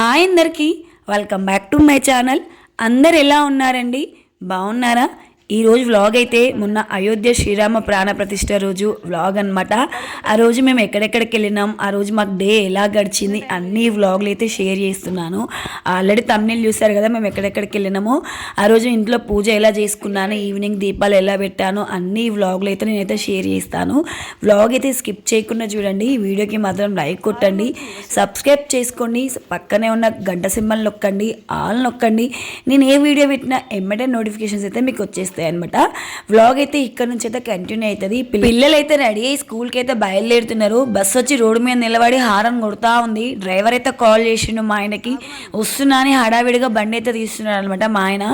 Hi అందరికీ welcome back to my channel. అందరు ఎలా ఉన్నారండి? బాగున్నారా? ఈరోజు వ్లాగ్ అయితే మొన్న అయోధ్య శ్రీరామ ప్రాణ ప్రతిష్ఠ రోజు వ్లాగ్ అనమాట. ఆ రోజు మేము ఎక్కడెక్కడికి వెళ్ళినాం, ఆ రోజు మాకు డే ఎలా గడిచింది అన్ని వ్లాగ్లు అయితే షేర్ చేస్తున్నాను. ఆల్రెడీ తమ్నెయిల్ చూస్తారు కదా మేము ఎక్కడెక్కడికి వెళ్ళినామో. ఆ రోజు ఇంట్లో పూజ ఎలా చేసుకున్నాను, ఈవినింగ్ దీపాలు ఎలా పెట్టాను, అన్ని వ్లాగ్లు అయితే నేనైతే షేర్ చేస్తాను. వ్లాగ్ అయితే స్కిప్ చేయకుండా చూడండి. ఈ వీడియోకి మాత్రం లైక్ కొట్టండి, సబ్స్క్రైబ్ చేసుకోండి, పక్కనే ఉన్న గంట సింబల్ నొక్కండి, ఆల్ నొక్కండి. నేను ఏ వీడియో పెట్టినా ఎమ్మటే నోటిఫికేషన్స్ అయితే మీకు వచ్చేస్తాయి అనమాట. వ్లాగ్ అయితే ఇక్కడ నుంచి అయితే కంటిన్యూ అవుతుంది. పిల్లలు అయితే రెడీ అయ్యి స్కూల్కి అయితే బయలుదేరుతున్నారు. బస్సు వచ్చి రోడ్డు మీద నిలబడి హారన్ కొడుతూ ఉంది. డ్రైవర్ అయితే కాల్ చేసిండు మా ఆయనకి, వస్తున్నా అని హడావిడిగా బండి అయితే తీస్తున్నాడు అనమాట మా ఆయన.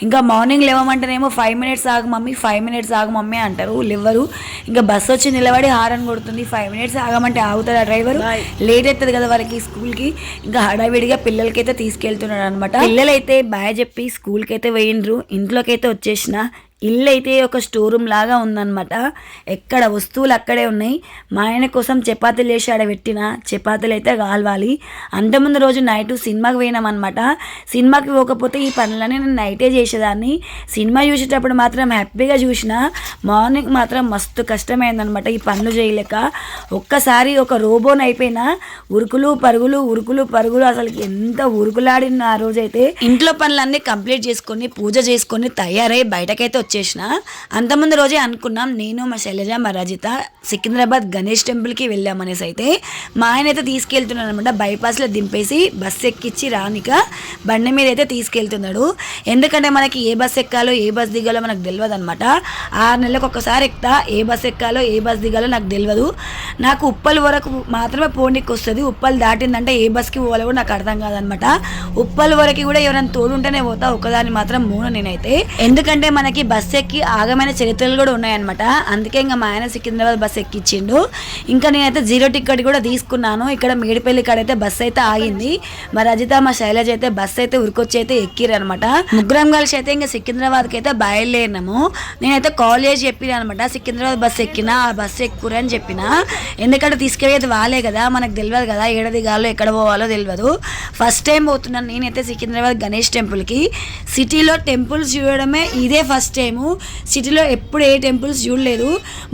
ఇంకా మార్నింగ్ లేవమంటేనేమో 5 minutes ఆగు మమ్మీ, 5 minutes ఆగు మమ్మీ అంటారు, లేవరు. ఇంకా బస్సు వచ్చి నిలబడి హారన్ కొడుతుంది. 5 minutes ఆగమంటే ఆగుతాడు ఆ డ్రైవర్, లేట్ అవుతుంది కదా వాళ్ళకి స్కూల్కి. ఇంకా హడావిడిగా పిల్లలకైతే తీసుకెళ్తున్నాడు అనమాట. పిల్లలైతే బాయ్ చెప్పి స్కూల్కి అయితే వేయిండ్రు. ఇంట్లోకి అయితే వచ్చేసిన. ఇల్లు అయితే ఒక స్టోర్ రూమ్ లాగా ఉందన్నమాట. ఎక్కడ వస్తువులు అక్కడే ఉన్నాయి. మా ఆయన కోసం చపాతీలు వేసి ఆడ పెట్టిన, చపాతీలు అయితే కావాలి. అంతకుముందు రోజు నైట్ సినిమాకి పోయినామన్నమాట. సినిమాకి పోకపోతే ఈ పనులన్నీ నేను నైటే చేసేదాన్ని. సినిమా చూసేటప్పుడు మాత్రం హ్యాపీగా చూసిన, మార్నింగ్ మాత్రం మస్తు కష్టమైందనమాట ఈ పనులు చేయలేక. ఒక్కసారి ఒక రోబోన్ అయిపోయినా, ఉరుకులు పరుగులు అసలు ఎంత ఉరుకులాడిన ఆ రోజైతే. ఇంట్లో పనులన్నీ కంప్లీట్ చేసుకొని పూజ చేసుకొని తయారై బయటకైతే వచ్చేసిన. అంతకుముందు రోజే అనుకున్నాం నేను, మా శైలజ, మా రజిత సికింద్రాబాద్ గణేష్ టెంపుల్కి వెళ్ళామనేసి. అయితే మా ఆయన అయితే తీసుకెళ్తున్నాడు అనమాట. బైపాస్లో దింపేసి బస్సు ఎక్కించి రానిక బండి మీద అయితే తీసుకెళ్తున్నాడు. ఎందుకంటే మనకి ఏ బస్ ఎక్కాలో ఏ బస్ దిగాలో మనకు తెలియదు అనమాట. 6 నెలలకు ఒకసారి ఎక్కుతా, ఏ బస్ ఎక్కాలో ఏ బస్ దిగాలో నాకు తెలియదు. నాకు ఉప్పల్ వరకు మాత్రమే పోనీకి వస్తుంది. ఉప్పల్ దాటిందంటే ఏ బస్కి పోవాలో కూడా నాకు అర్థం కాదనమాట. ఉప్పల్ వరకు కూడా ఎవరైనా తోడుంటేనే పోతా, ఒకదాన్ని మాత్రం మూడు నేనైతే. ఎందుకంటే మనకి బస్ ఎక్కి ఆగమైన చరిత్రలు కూడా ఉన్నాయన్నమాట. అందుకే ఇంకా మా ఆయన సికింద్రాబాద్ బస్ ఎక్కించిండు. ఇంకా నేనైతే 0 టికెట్ కూడా తీసుకున్నాను. ఇక్కడ మేడిపల్లి కాడైతే బస్ అయితే ఆగింది. మా రజిత, మా శైలజ అయితే బస్ అయితే ఉరికొచ్చి అయితే ఎక్కిరనమాట. ముగ్గురం కలిసి అయితే ఇంకా సికింద్రాబాద్కి అయితే బయలుదేరినాము. నేనైతే కాల్ చేసి చెప్పిన అనమాట, సికింద్రాబాద్ బస్ ఎక్కినా, ఆ బస్ ఎక్కురు అని చెప్పిన. ఎందుకంటే తీసుకెళ్ళేది వాళ్ళే కదా, మనకు తెలియదు కదా ఏడ దిగాలో ఎక్కడ పోవాలో తెలియదు. ఫస్ట్ టైం పోతున్నాను నేనైతే సికింద్రాబాద్ గణేష్ టెంపుల్కి. సిటీలో టెంపుల్స్ చూడడమే ఇదే ఫస్ట్ టైము. సిటీలో ఎప్పుడు ఏ టెంపుల్స్ చూడలేదు.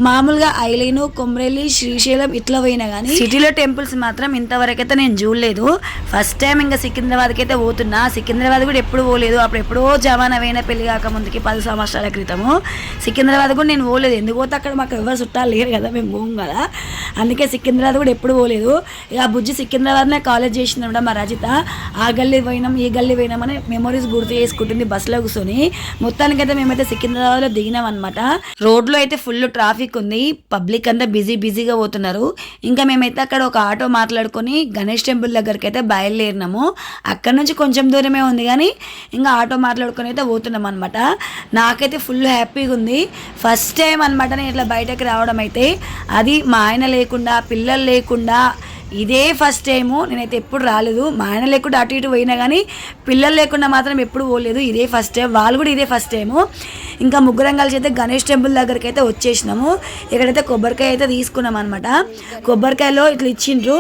మామూలుగా ఐలీను, కొమ్రెల్లి, శ్రీశైలం ఇట్లా పోయినా కానీ సిటీలో టెంపుల్స్ మాత్రం ఇంతవరకు అయితే నేను చూడలేదు. ఫస్ట్ టైం ఇంకా సికింద్రాబాద్కి అయితే పోతున్నా. సికింద్రాబాద్ కూడా ఎప్పుడు పోలేదు. అప్పుడు ఎప్పుడో జమానా పోయిన, పెళ్లి కాక ముందుకి 10 సంవత్సరాల క్రితము. సికింద్రాబాద్ కూడా నేను పోలేదు. ఎందుకు పోతే అక్కడ మాకు ఎవరు చుట్టాలు లేరు కదా, మేము పోం కదా. అందుకే సికింద్రాబాద్ కూడా ఎప్పుడు పోలేదు. ఇక ఆ బుజ్జి సికింద్రాబాద్నే కాలేజ్ చేసిందన్నమాట మా రజిత. ఆ గల్లీ పోయినాం, ఈ గల్లీ పోయినామని మెమరీస్ గుర్తు చేసుకుంటుంది బస్సులో కూర్చొని. మొత్తానికైతే మేమైతే సికింద్రాబాద్లో దిగినాం అనమాట. రోడ్లో అయితే ఫుల్ ట్రాఫిక్ ఉంది, పబ్లిక్ అంతా బిజీగా పోతున్నారు. ఇంకా మేమైతే అక్కడ ఒక ఆటో మాట్లాడుకొని గణేష్ టెంపుల్ దగ్గరికి అయితే బయలుదేరినాము. అక్కడ నుంచి కొంచెం దూరమే ఉంది కానీ ఇంకా ఆటో మాట్లాడుకొని అయితే పోతున్నాం అనమాట. నాకైతే ఫుల్ హ్యాపీగా ఉంది. ఫస్ట్ టైం అనమాట నేను ఇట్లా బయటకు రావడం అయితే. అది మా ఆయన లేకుండా, పిల్లలు లేకుండా ఇదే ఫస్ట్ టైము. నేనైతే ఎప్పుడు రాలేదు. మా ఆయన లేకుండా అటు ఇటు పోయినా కానీ పిల్లలు లేకుండా మాత్రం ఎప్పుడు పోలేదు. ఇదే ఫస్ట్ టైం, వాళ్ళు కూడా ఇదే ఫస్ట్ టైము. ఇంకా ముగ్గురం కలిసి అయితే గణేష్ టెంపుల్ దగ్గరికి అయితే వచ్చేసినాము. ఇక్కడైతే కొబ్బరికాయ అయితే తీసుకున్నాం అనమాట. కొబ్బరికాయలో ఇట్లా ఇచ్చిండ్రు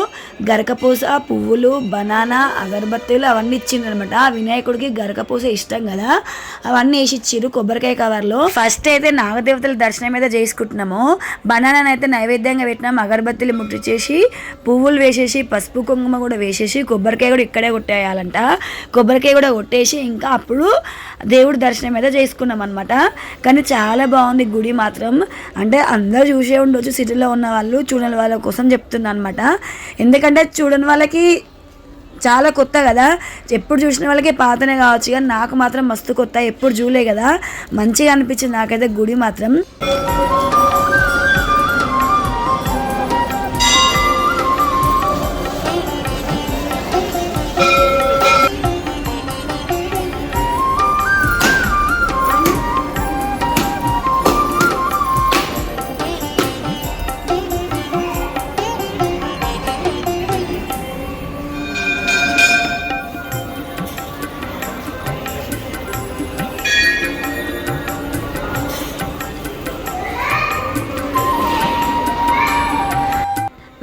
గరకపూస, పువ్వులు, బనానా, అగరబత్తీలు అవన్నీ ఇచ్చిండ్రు అనమాట. వినాయకుడికి గరకపూస ఇష్టం కదా, అవన్నీ వేసి ఇచ్చిర్రు కొబ్బరికాయ కవర్లో. ఫస్ట్ అయితే నాగదేవతల దర్శనం అయితే చేసుకుంటున్నాము. బనానాని అయితే నైవేద్యంగా పెట్టినాము. అగరబత్తీలు ముట్టించేసి, పువ్వులు వేసేసి, పసుపు కుంకుమ కూడా వేసేసి, కొబ్బరికాయ కూడా ఇక్కడే కొట్టేయాలంట. కొబ్బరికాయ కూడా కొట్టేసి ఇంకా అప్పుడు దేవుడి దర్శనం అయితే చేసుకున్నాం అనమాట. కానీ చాలా బాగుంది గుడి మాత్రం. అంటే అందరూ చూసే ఉండొచ్చు, సిటీలో ఉన్న వాళ్ళు, చూడని వాళ్ళ కోసం చెప్తున్నా అనమాట. ఎందుకంటే చూడని వాళ్ళకి చాలా కొత్త కదా, ఎప్పుడు చూసిన వాళ్ళకి పాతనే కావచ్చు, కానీ నాకు మాత్రం మస్తు కొత్త, ఎప్పుడు చూడలే కదా. మంచిగా అనిపించింది నాకైతే గుడి మాత్రం.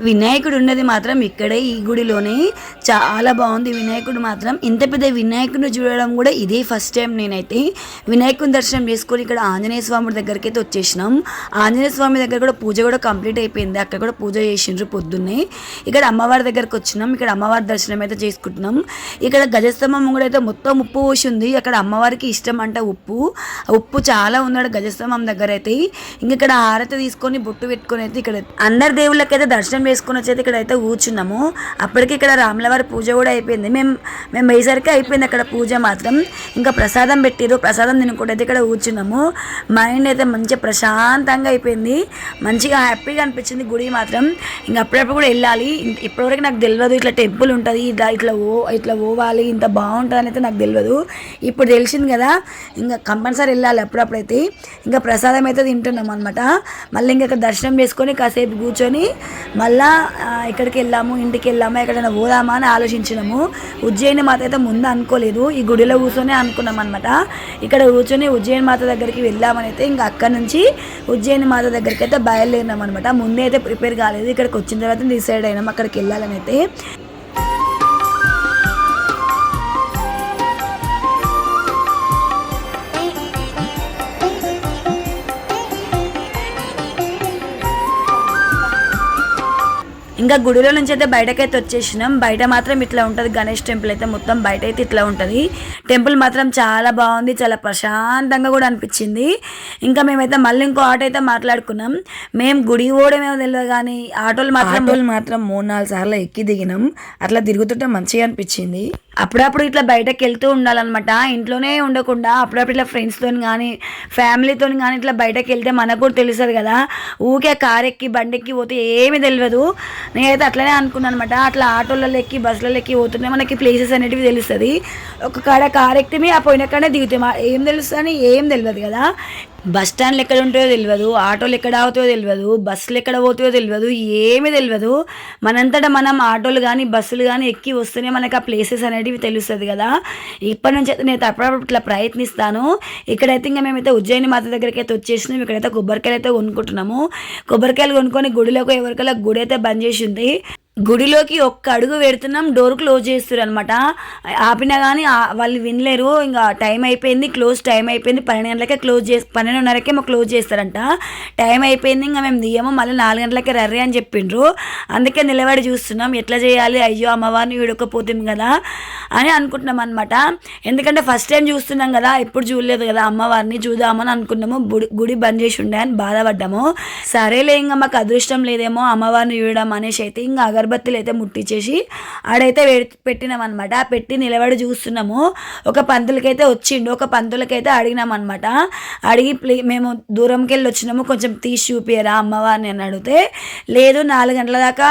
వినాయకుడు ఉన్నది మాత్రం ఇక్కడే ఈ గుడిలోనే. చాలా బాగుంది వినాయకుడు మాత్రం. ఇంత పెద్ద వినాయకుడిని చూడడం కూడా ఇదే ఫస్ట్ టైం. నేనైతే వినాయకుని దర్శనం చేసుకొని ఇక్కడ ఆంజనేయ స్వామి దగ్గరికి అయితే వచ్చేసినాం. ఆంజనేయ స్వామి దగ్గర కూడా పూజ కూడా కంప్లీట్ అయిపోయింది. అక్కడ కూడా పూజ చేసిండ్రు పొద్దున్నే. ఇక్కడ అమ్మవారి దగ్గరకు వచ్చినాం. ఇక్కడ అమ్మవారి దర్శనం అయితే చేసుకుంటున్నాం. ఇక్కడ గజస్తంభం కూడా అయితే మొత్తం ఉప్పు పోసి ఉంది. అక్కడ అమ్మవారికి ఇష్టం అంట ఉప్పు చాలా ఉన్నాడు గజస్తంభం దగ్గర అయితే. ఇంక ఇక్కడ హారతి తీసుకొని బొట్టు పెట్టుకొని అయితే ఇక్కడ అందరి దేవుళ్ళకైతే దర్శనం వేసుకొని వచ్చి ఇక్కడ అయితే కూర్చున్నాము. అప్పటికి ఇక్కడ రాములవారి పూజ కూడా అయిపోయింది. మేము వేసరికి అయిపోయింది అక్కడ పూజ మాత్రం. ఇంకా ప్రసాదం పెట్టిరు. ప్రసాదం తినుకుంటే ఇక్కడ కూర్చున్నాము. మైండ్ అయితే మంచిగా ప్రశాంతంగా అయిపోయింది. మంచిగా హ్యాపీగా అనిపించింది గుడి మాత్రం. ఇంకా అప్పుడప్పుడు కూడా వెళ్ళాలి. ఇప్పటివరకు నాకు తెలియదు ఇట్లా టెంపుల్ ఉంటుంది, ఇట్లా పోవాలి, ఇంత బాగుంటుంది అని అయితే నాకు తెలియదు. ఇప్పుడు తెలిసింది కదా, ఇంకా కంపల్సరీ వెళ్ళాలి అప్పుడప్పుడైతే. ఇంకా ప్రసాదం అయితే తింటున్నాం అనమాట. మళ్ళీ ఇంకా ఇక్కడ దర్శనం చేసుకొని కాసేపు కూర్చొని మళ్ళా ఎక్కడికి వెళ్ళాము, ఇంటికి వెళ్ళాము, ఎక్కడైనా పోదామా అని ఆలోచించినాము. ఉజ్జయిని మాత అయితే ముందు అనుకోలేదు, ఈ గుడిలో కూర్చొని అనుకున్నాం అనమాట. ఇక్కడ కూర్చొని ఉజ్జయిని మాత దగ్గరికి వెళ్ళామని అయితే ఇంకా అక్కడ నుంచి ఉజ్జయిని మాత దగ్గరికి అయితే బయలుదేరినాం అనమాట. ముందే అయితే ప్రిపేర్ కాలేదు. ఇక్కడికి వచ్చిన తర్వాత డిసైడ్ అయినాం అక్కడికి వెళ్ళాలని అయితే. ఇంకా గుడిలో నుంచి అయితే బయటకైతే వచ్చేసినాం. బయట మాత్రం ఇట్లా ఉంటుంది గణేష్ టెంపుల్ అయితే. మొత్తం బయట అయితే ఇట్లా ఉంటుంది. టెంపుల్ మాత్రం చాలా బాగుంది, చాలా ప్రశాంతంగా కూడా అనిపించింది. ఇంకా మేమైతే మళ్ళీ ఇంకో ఆటో అయితే మాట్లాడుకున్నాం. మేము గుడి పోవడమేమో తెలియదు కానీ ఆటోలు మాత్రం 3-4 సార్లు ఎక్కి దిగినాం. అట్లా తిరుగుతుంటే మంచిగా అనిపించింది. అప్పుడప్పుడు ఇట్లా బయటకు వెళ్తూ ఉండాలన్నమాట. ఇంట్లోనే ఉండకుండా అప్పుడప్పుడు ఇట్లా ఫ్రెండ్స్తో కానీ ఫ్యామిలీతో కానీ ఇట్లా బయటకు వెళ్తే మనకు కూడా తెలుస్తుంది కదా. ఊకే కారు ఎక్కి బండెక్కి పోతే ఏమీ తెలియదు. నేనైతే అట్లనే అనుకున్నాను అనమాట. అట్లా ఆటోలలో ఎక్కి బస్సులలో ఎక్కి పోతుంటే మనకి ప్లేసెస్ అనేటివి తెలుస్తుంది. ఒక కాడ కారు ఎక్కితే ఆ పోయిన కాడే దిగుతాయి. ఏం తెలుస్తుంది, ఏం తెలియదు కదా. బస్ స్టాండ్లు ఎక్కడ ఉంటాయో తెలియదు, ఆటోలు ఎక్కడ ఆగుతాయో తెలియదు, బస్సులు ఎక్కడ పోతాయో తెలియదు, ఏమీ తెలియదు. మనంతటా మనం ఆటోలు కానీ బస్సులు కానీ ఎక్కి వస్తేనే మనకు ఆ ప్లేసెస్ అనేటివి తెలుస్తుంది కదా. ఇప్పటి నుంచి అయితే నేను అప్పుడప్పుడు ఇట్లా ప్రయత్నిస్తాను. ఇక్కడైతే ఇంకా మేమైతే ఉజ్జయిని మాత దగ్గరికి అయితే వచ్చేసినాం. ఇక్కడైతే కొబ్బరికాయలు అయితే కొనుక్కుంటున్నాము. కొబ్బరికాయలు కొనుక్కొని గుడిలోకి ఎవరికైనా గుడి అయితే బంద్ చేసి ఉంది. గుడిలోకి ఒక్క అడుగు పెడుతున్నాం, డోర్ క్లోజ్ చేస్తారు అనమాట. ఆపినా కానీ వాళ్ళు వినలేరు. ఇంకా టైం అయిపోయింది, టైం అయిపోయింది, 12 గంటలకే 12:30కే మాకు క్లోజ్ చేస్తారంట. టైం అయిపోయింది, ఇంకా మేము దియ్యము, మళ్ళీ 4 గంటలకే రర్రే అని చెప్పిండ్రు. అందుకే నిలబడి చూస్తున్నాం ఎట్లా చేయాలి, అయ్యో అమ్మవారిని విడకపోతుంది కదా అని అనుకుంటున్నాం అనమాట. ఎందుకంటే ఫస్ట్ టైం చూస్తున్నాం కదా, ఎప్పుడు చూడలేదు కదా అమ్మవారిని, చూద్దామని అనుకున్నాము. గుడి బంద్ చేసి ఉండే అని బాధపడ్డాము. సరేలే ఇంకా మాకు అదృష్టం లేదేమో అమ్మవారిని చూడడం అనేసి అయితే ఇంకా అగరబత్తులు అయితే ముట్టించేసి ఆడైతే పెట్టినాం అనమాట. పెట్టి నిలబడి చూస్తున్నాము. ఒక పంతులకైతే వచ్చిండు. ఒక పంతులకైతే అడిగినాం అనమాట. అడిగి మేము దూరంకి వెళ్ళి వచ్చినాము, కొంచెం తీసి చూపియరా అమ్మవారిని అని అడిగితే, లేదు 4 గంటల దాకా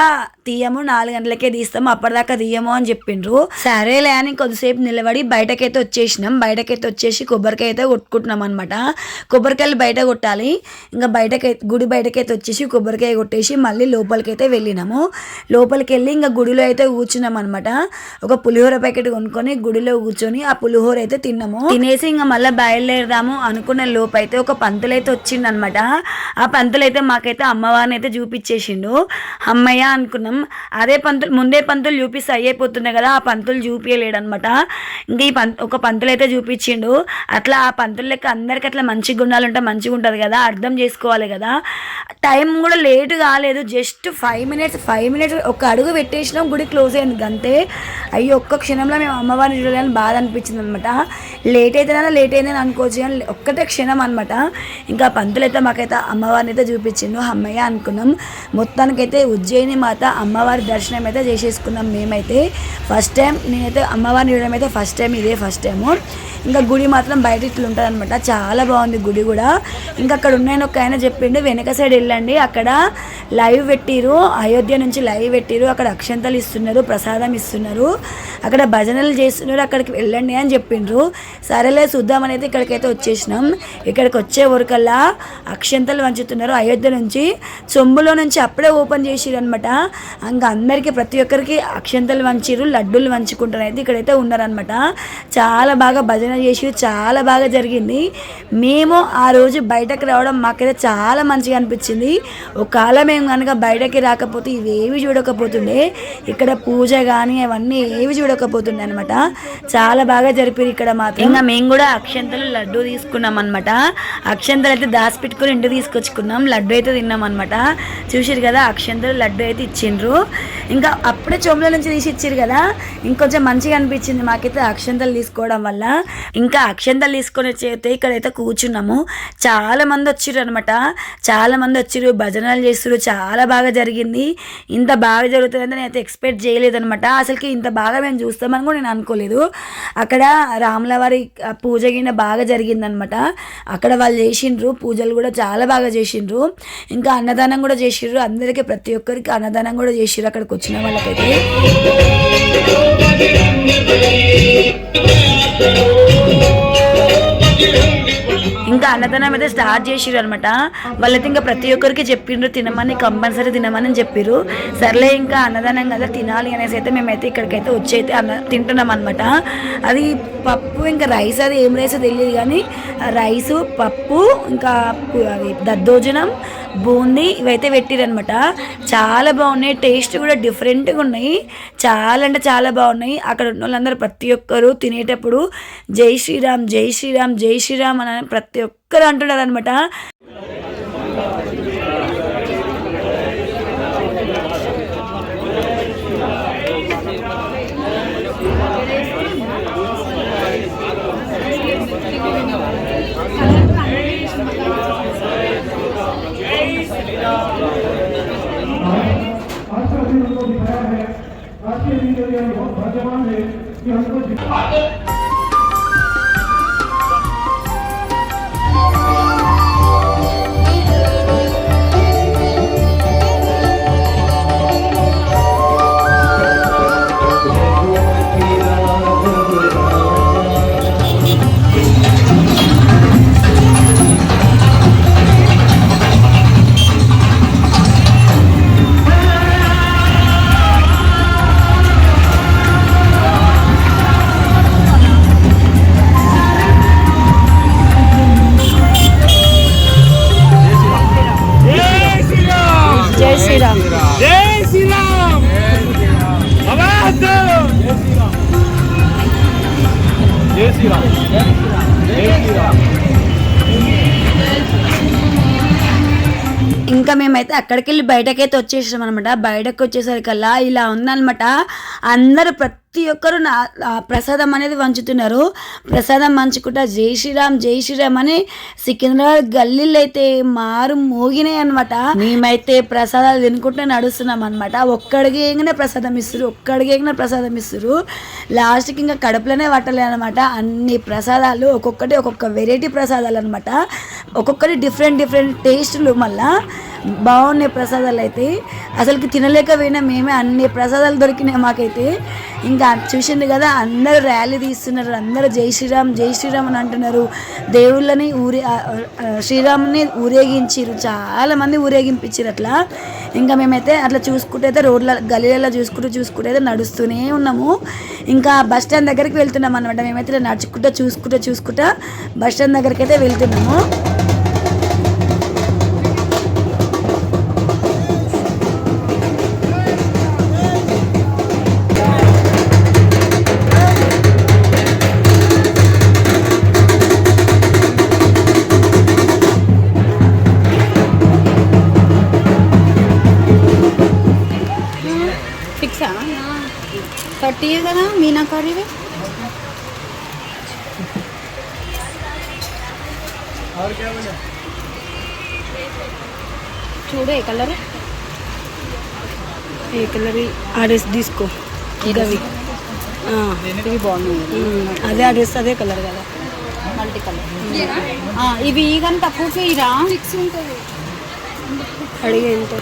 తీయము, 4 గంటలకే తీస్తాము, అప్పటిదాకా తీయము అని చెప్పిండ్రు. సరేలే అని కొద్దిసేపు నిలబడి బయటకైతే వచ్చేసినాం. బయటకైతే వచ్చేసి కొబ్బరికాయ అయితే కొట్టుకుంటున్నాం అనమాట. కొబ్బరికాయలు బయట కొట్టాలి. ఇంకా గుడి బయటకైతే వచ్చేసి కొబ్బరికాయ కొట్టేసి మళ్ళీ లోపలికైతే వెళ్ళినాము. లోపలికి వెళ్ళి ఇంకా గుడిలో అయితే కూర్చున్నాం అనమాట. ఒక పులిహోర ప్యాకెట్ కొనుక్కొని గుడిలో కూర్చొని ఆ పులిహోర అయితే తిన్నాము. తినేసి ఇంకా మళ్ళీ బయలుదేరదాము అనుకున్న లోపు అయితే ఒక పంతులు అయితే వచ్చిండు అనమాట. ఆ పంతులు అయితే మాకైతే అమ్మవారిని అయితే చూపించేసిండు. అమ్మయ్య అనుకున్నాం. అదే ముందే పంతులు చూపిస్తే అయిపోతున్నాయి కదా, ఆ పంతులు చూపించలేడు అనమాట. ఇంకా ఒక పంతులు అయితే చూపించిండు. అట్లా ఆ పంతులు లెక్క అందరికి అట్లా మంచి గుణాలు ఉంటే మంచిగా ఉంటుంది కదా, అర్థం చేసుకోవాలి కదా. టైం కూడా లేట్ కాలేదు, జస్ట్ 5 మినిట్స్ ఒక అడుగు పెట్టేసినాం, గుడి క్లోజ్ అయింది అంతే. అయ్యో ఒక్క క్షణంలో మేము అమ్మవారిని చూడాలని బాధ అనిపించింది అనమాట. లేట్ అయిందని అనుకోవచ్చు కానీ ఒక్కటే క్షణం అనమాట. ఇంకా పంతులు అయితే మాకైతే అమ్మవారిని అయితే చూపించిండు. అమ్మయ్య అనుకున్నాం. మొత్తానికైతే ఉజ్జయిని మాత అమ్మవారి దర్శనం అయితే చేసేసుకున్నాం మేమైతే. ఫస్ట్ టైం నేనైతే అమ్మవారిని చూడడం అయితే ఇదే ఫస్ట్ టైము. ఇంకా గుడి మాత్రం బయట ఇట్లా ఉంటుంది అనమాట. చాలా బాగుంది గుడి కూడా. ఇంకా అక్కడ ఉన్నాయని ఒక ఆయన చెప్పిండు, వెనక సైడ్ వెళ్ళండి, అక్కడ లైవ్ పెట్టిరు, అయోధ్య నుంచి లైవ్ పెట్టిరు, అక్కడ అక్షంతలు ఇస్తున్నారు, ప్రసాదం ఇస్తున్నారు, అక్కడ భజనలు చేస్తున్నారు, అక్కడికి వెళ్ళండి అని చెప్పిండ్రు. సరేలే చూద్దామని అయితే ఇక్కడికైతే వచ్చేసినాం. ఇక్కడికి వచ్చే వరకల్లా అక్షంతలు వంచుతున్నారు. అయోధ్య నుంచి చెంబులో నుంచి అప్పుడే ఓపెన్ చేసిరు అనమాట. ఇంకా అందరికీ ప్రతి ఒక్కరికి అక్షంతలు వంచిరు, లడ్డూలు వంచుకుంటారు అయితే ఇక్కడైతే ఉన్నారనమాట. చాలా బాగా భజన చేసి చాలా బాగా జరిగింది. మేము ఆ రోజు బయటకు రావడం మాకైతే చాలా మంచిగా అనిపించింది. ఒకవేళ మేము కనుక బయటకి రాకపోతే ఇవేవి చూడకపోతుండే, ఇక్కడ పూజ కానీ అవన్నీ ఏవి చూడకపోతుండే అనమాట. చాలా బాగా జరిపారు ఇక్కడ మాత్రం. ఇంకా మేము కూడా అక్షంతలు లడ్డు తీసుకున్నాం అనమాట. అక్షంతలు అయితే దాచిపెట్టుకుని ఇంటికి తీసుకొచ్చుకున్నాం, లడ్డు అయితే తిన్నాం అనమాట. చూసారు కదా, అక్షంతలు లడ్డు అయితే ఇచ్చిండ్రు. ఇంకా అప్పుడే చెంబుల నుంచి తీసి ఇచ్చారు కదా, ఇంకొంచెం మంచిగా అనిపించింది మాకైతే అక్షంతలు తీసుకోవడం వల్ల. ఇంకా అక్షంతలు తీసుకొని వచ్చి ఇక్కడైతే కూర్చున్నాము. చాలా మంది వచ్చిర్రు అనమాట. చాలా మంది వచ్చిర్రు, భజనలు చేస్తున్నారు. చాలా బాగా జరిగింది. ఇంత బాగా జరుగుతుందని నేను అయితే ఎక్స్పెక్ట్ చేయలేదనమాట. అసలుకి ఇంత బాగా మేము చూస్తామని కూడా నేను అనుకోలేదు. అక్కడ రాముల వారి పూజ గిన్నె బాగా జరిగిందనమాట. అక్కడ వాళ్ళు చేసిండ్రు, పూజలు కూడా చాలా బాగా చేసిండ్రు. ఇంకా అన్నదానం కూడా చేసిండ్రు. అందరికీ ప్రతి ఒక్కరికి అన్నదానం కూడా చేసిండ్రు అక్కడికి వచ్చిన వాళ్ళకైతే. ఇంకా అన్నదానం అయితే స్టార్ట్ చేసిరు అనమాట. వాళ్ళైతే ఇంకా ప్రతి ఒక్కరికి చెప్పిండ్రు తినమని, కంపల్సరీ తినమని చెప్పిర్రు. సర్లే ఇంకా అన్నదానం కదా తినాలి అనేసి అయితే మేమైతే ఇక్కడికైతే వచ్చి అయితే తింటున్నాం అనమాట. అది పప్పు ఇంకా రైస్, అది ఏం రైస్ తెలియదు కానీ రైసు, పప్పు, ఇంకా అది దద్దోజనం, బూందీ ఇవైతే పెట్టిరనమాట. చాలా బాగున్నాయి, టేస్ట్ కూడా డిఫరెంట్గా ఉన్నాయి. చాలా అంటే చాలా బాగున్నాయి. అక్కడ ఉన్న వాళ్ళందరూ ప్రతి ఒక్కరు తినేటప్పుడు జై శ్రీరామ్, జై శ్రీరామ్, జై శ్రీరామ్ అని ప్రతి ఒక్కరు అంటున్నారు అనమాట. ఇంకా మేమైతే అక్కడికి వెళ్ళి బయటకైతే వచ్చేసాం అనమాట. బయటకు వచ్చేసరికల్లా ఇలా ఉందనమాట. అందరూ ప్రతి ఒక్కరు ప్రసాదం అనేది వంచుతున్నారు. ప్రసాదం వంచుకుంటా జై శ్రీరామ్, జై శ్రీరామ్ అని సికింద్రాబాద్ గల్లీలు అయితే మారు మోగినాయి అనమాట. మేమైతే ప్రసాదాలు తినుకుంటూ నడుస్తున్నాం అనమాట. ఒక్కడికి ప్రసాదం ఇస్తారు, ఒక్కడికి ప్రసాదం ఇస్తారు. లాస్ట్కి ఇంకా కడుపులోనే పట్టలే అనమాట. అన్ని ప్రసాదాలు ఒక్కొక్కటి ఒక్కొక్క వెరైటీ ప్రసాదాలు అనమాట. ఒక్కొక్కటి డిఫరెంట్ టేస్టులు. మళ్ళా బాగున్నాయి ప్రసాదాలు అయితే. అసలుకి తినలేకపోయినా మేమే, అన్ని ప్రసాదాలు దొరికినాయి మాకైతే. ఇంకా చూసింది కదా, అందరూ ర్యాలీ తీస్తున్నారు, అందరూ జై శ్రీరామ్, జై శ్రీరామ్ అని అంటున్నారు. దేవుళ్ళని శ్రీరాముని ఊరేగించారు, చాలామంది ఊరేగింపించారు అట్లా. ఇంకా మేమైతే అట్లా చూసుకుంటే అయితే రోడ్ల గలీలలో చూసుకుంటూ అయితే నడుస్తూనే ఉన్నాము. ఇంకా బస్ స్టాండ్ దగ్గరికి వెళ్తున్నాం అనమాట. మేమైతే నడుచుకుంటూ చూసుకుంటా బస్ స్టాండ్ దగ్గరికి అయితే వెళ్తున్నాము. फिक्स है 30 है ना मीनाकारी में और क्या बोला చూడు ఏ కలర్ ఆ డ్రెస్ తీసుకో ఇవి బాగున్నాయి అదే ఆ డ్రెస్ అదే కలర్ కదా మల్టీ కలర్ ఇవి కానీ తక్కువకి ఇరా అడిగే ఎంత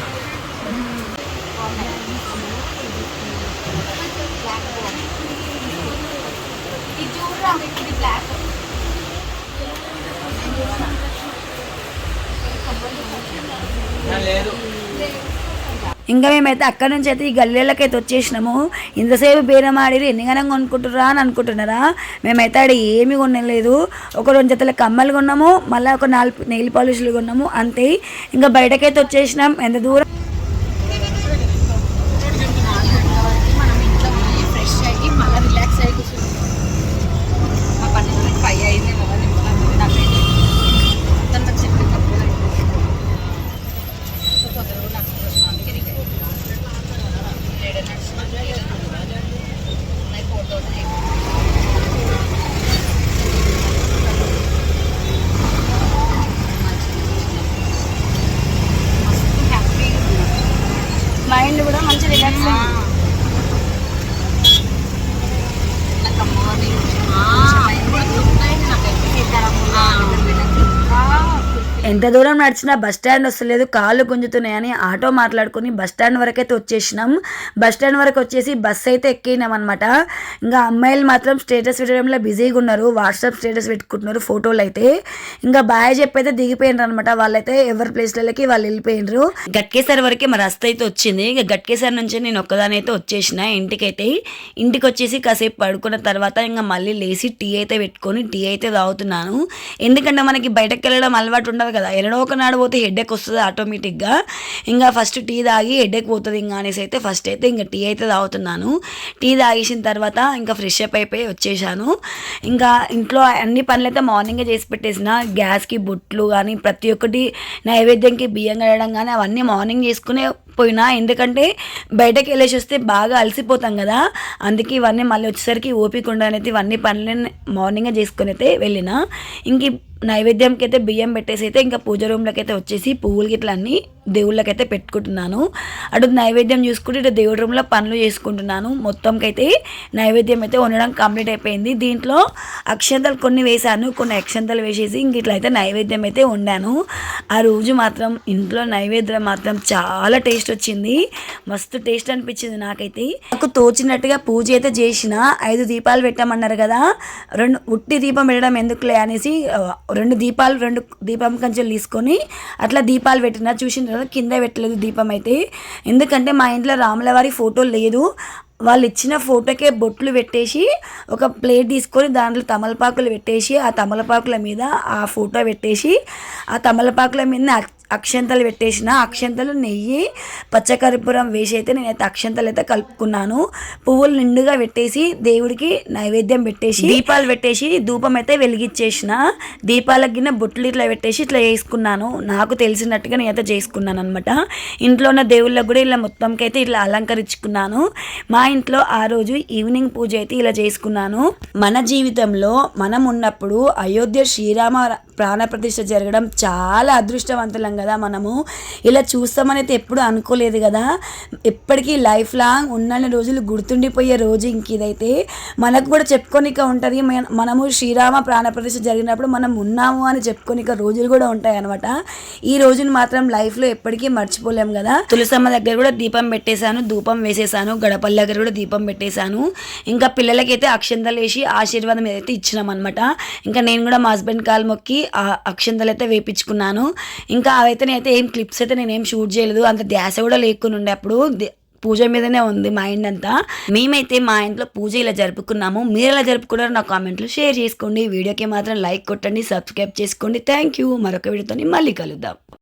ఇంకా మేమైతే అక్కడి నుంచి అయితే ఈ గల్లీలకైతే వచ్చేసినాము. ఇంతసేపు బేరం ఆడిరు ఎన్ని గనం కొనుక్కుంటుర్రా అని అనుకుంటున్నారా? మేమైతే ఆడ ఏమి కొనలేదు. ఒక 2 జతల కమ్మలు కొన్నాము, మళ్ళీ ఒక 4 నెయిల్ పాలిష్లు కొన్నాము, అంతే. ఇంకా బయటకైతే వచ్చేసినాం. ఎంత దూరం మనం ఇంట్లో ఫ్రెష్ అయ్యి మళ్ళీ రిలాక్స్ అయ్యి కూర్చుంటాం. మా పని 5 అయింది కదా, నాకైతే మొత్తం నాకు చెప్పి తక్కువ మైండ్ కూడా మంచి రిలాక్స్ ఎంత దూరం నడిచినా బస్ స్టాండ్ వస్తలేదు, కాళ్ళు గుంజుతున్నాయని ఆటో మాట్లాడుకుని బస్ స్టాండ్ వరకు అయితే వచ్చేసినాం. బస్ స్టాండ్ వరకు వచ్చేసి బస్ అయితే ఎక్కినాం అనమాట. ఇంకా అమ్మాయిలు మాత్రం స్టేటస్ పెట్టడంలో బిజీగా ఉన్నారు, వాట్సాప్ స్టేటస్ పెట్టుకుంటున్నారు ఫోటోలు అయితే. ఇంకా బాయ్ చెప్పి అయితే దిగిపోయినారు అనమాట. వాళ్ళైతే ఎవరి ప్లేస్లకి వాళ్ళు వెళ్ళిపోయినారు. గట్కేసర్ వరకే మా రస్త అయితే వచ్చింది. ఇక గట్కేసర్ నుంచి నేను ఒక్కదాని అయితే వచ్చేసిన ఇంటికైతే. ఇంటికి వచ్చేసి కాసేపు పడుకున్న తర్వాత ఇంకా మళ్ళీ లేచి టీ అయితే పెట్టుకొని టీ అయితే తాగుతున్నాను. ఎందుకంటే మనకి బయటకు వెళ్ళడం అలవాటు ఉండదు కదా, ఎన్నడో ఒకనాడు పోతే హెడ్ఏక్ వస్తుంది ఆటోమేటిక్గా. ఇంకా ఫస్ట్ టీ తాగి హెడ్ఏక్ పోతుంది ఇంకా అనేసి అయితే ఫస్ట్ అయితే ఇంకా టీ అయితే తాగుతున్నాను. టీ తాగేసిన తర్వాత ఇంకా ఫ్రెష్ అప్ అయిపోయి వచ్చేసాను. ఇంకా ఇంట్లో అన్ని పనులు అయితే మార్నింగే చేసి పెట్టేసిన. గ్యాస్కి బొట్లు కానీ ప్రతి ఒక్కటి నైవేద్యంకి బియ్యం కడగడం కానీ అవన్నీ మార్నింగ్ చేసుకునే పోయినా. ఎందుకంటే బయటకు వెళ్ళేసి వస్తే బాగా అలసిపోతాం కదా, అందుకే ఇవన్నీ మళ్ళీ వచ్చేసరికి ఓపిక ఉండనైతే ఇవన్నీ పనులు మార్నింగే చేసుకుని అయితే వెళ్ళిన. ఇంక నైవేద్యంకి అయితే బియ్యం పెట్టేసి అయితే ఇంకా పూజ రూమ్లోకి అయితే వచ్చేసి పువ్వులకి ఇట్లా అన్నీ దేవుళ్ళకైతే పెట్టుకుంటున్నాను. అటు నైవేద్యం చూసుకుంటే ఇటు దేవుడి రూమ్లో పనులు చేసుకుంటున్నాను. మొత్తంకైతే నైవేద్యం అయితే వండడం కంప్లీట్ అయిపోయింది. దీంట్లో అక్షంతలు కొన్ని వేసాను, కొన్ని అక్షంతలు వేసేసి ఇంక ఇట్లయితే నైవేద్యం అయితే వండాను. ఆ రోజు మాత్రం ఇంట్లో నైవేద్యం మాత్రం చాలా టేస్ట్ వచ్చింది, మస్తు టేస్ట్ అనిపించింది నాకైతే. నాకు తోచినట్టుగా పూజ అయితే చేసిన. 5 దీపాలు పెట్టామన్నారు కదా, 2 ఉట్టి దీపం పెట్టడం ఎందుకులే అనేసి 2 దీపం కంచెలు తీసుకొని అట్లా దీపాలు పెట్టిన. చూసిన తర్వాత కింద పెట్టలేదు దీపం అయితే, ఎందుకంటే మా ఇంట్లో రాములవారి ఫోటో లేదు. వాళ్ళు ఇచ్చిన ఫోటోకే బొట్లు పెట్టేసి ఒక ప్లేట్ తీసుకొని దాంట్లో తమలపాకులు పెట్టేసి ఆ తమలపాకుల మీద ఆ ఫోటో పెట్టేసి ఆ తమలపాకుల మీద అక్షంతలు పెట్టేసిన. అక్షంతలు నెయ్యి పచ్చకర్పూరం వేసి అయితే నేనైతే అక్షంతలు అయితే కలుపుకున్నాను. పువ్వులు నిండుగా పెట్టేసి దేవుడికి నైవేద్యం పెట్టేసి దీపాలు పెట్టేసి ధూపం అయితే వెలిగించేసిన. దీపాలకు గిన్నె బొట్లు ఇట్లా పెట్టేసి ఇట్లా చేసుకున్నాను. నాకు తెలిసినట్టుగా నేనైతే చేసుకున్నాను అనమాట. ఇంట్లో ఉన్న దేవుళ్ళకు కూడా ఇలా మొత్తంకి అయితే ఇట్లా అలంకరించుకున్నాను. మా ఇంట్లో ఆ రోజు ఈవినింగ్ పూజ అయితే ఇలా చేసుకున్నాను. మన జీవితంలో మనం ఉన్నప్పుడు అయోధ్య శ్రీరామ ప్రాణప్రతిష్ఠ జరగడం చాలా అదృష్టవంతులం కదా. మనము ఇలా చూస్తామని అయితే ఎప్పుడు అనుకోలేదు కదా. ఎప్పటికీ లైఫ్ లాంగ్ ఉన్నన్ని రోజులు గుర్తుండిపోయే రోజు ఇంక ఇదైతే. మనకు కూడా చెప్పుకోనిక ఉంటుంది, మనము శ్రీరామ ప్రాణప్రతిష్ఠ జరిగినప్పుడు మనం ఉన్నాము అని చెప్పుకోనిక రోజులు కూడా ఉంటాయి అనమాట. ఈ రోజును మాత్రం లైఫ్లో ఎప్పటికీ మర్చిపోలేము కదా. తులసమ్మ దగ్గర కూడా దీపం పెట్టేశాను, ధూపం వేసేసాను, గడపల దగ్గర కూడా దీపం పెట్టేశాను. ఇంకా పిల్లలకైతే అక్షంతలు వేసి ఆశీర్వాదం ఏదైతే ఇచ్చినాం అనమాట. ఇంకా నేను కూడా మా హస్బెండ్ కాలు మొక్కి ఆ అక్షంతలు అయితే వేయించుకున్నాను. ఇంకా అవైతే నేనైతే ఏం క్లిప్స్ అయితే నేనేం షూట్ చేయలేదు, అంత ధ్యాస కూడా లేకుండా ఉండే అప్పుడు పూజ మీదనే ఉంది మైండ్ అంతా. మేమైతే మా ఇంట్లో పూజ ఇలా జరుపుకున్నాము. మీరు ఎలా జరుపుకున్నారో నా కామెంట్లో షేర్ చేసుకోండి. వీడియోకి మాత్రం లైక్ కొట్టండి, సబ్స్క్రైబ్ చేసుకోండి. Thank you. మరొక వీడియోతో మళ్ళీ కలుద్దాం.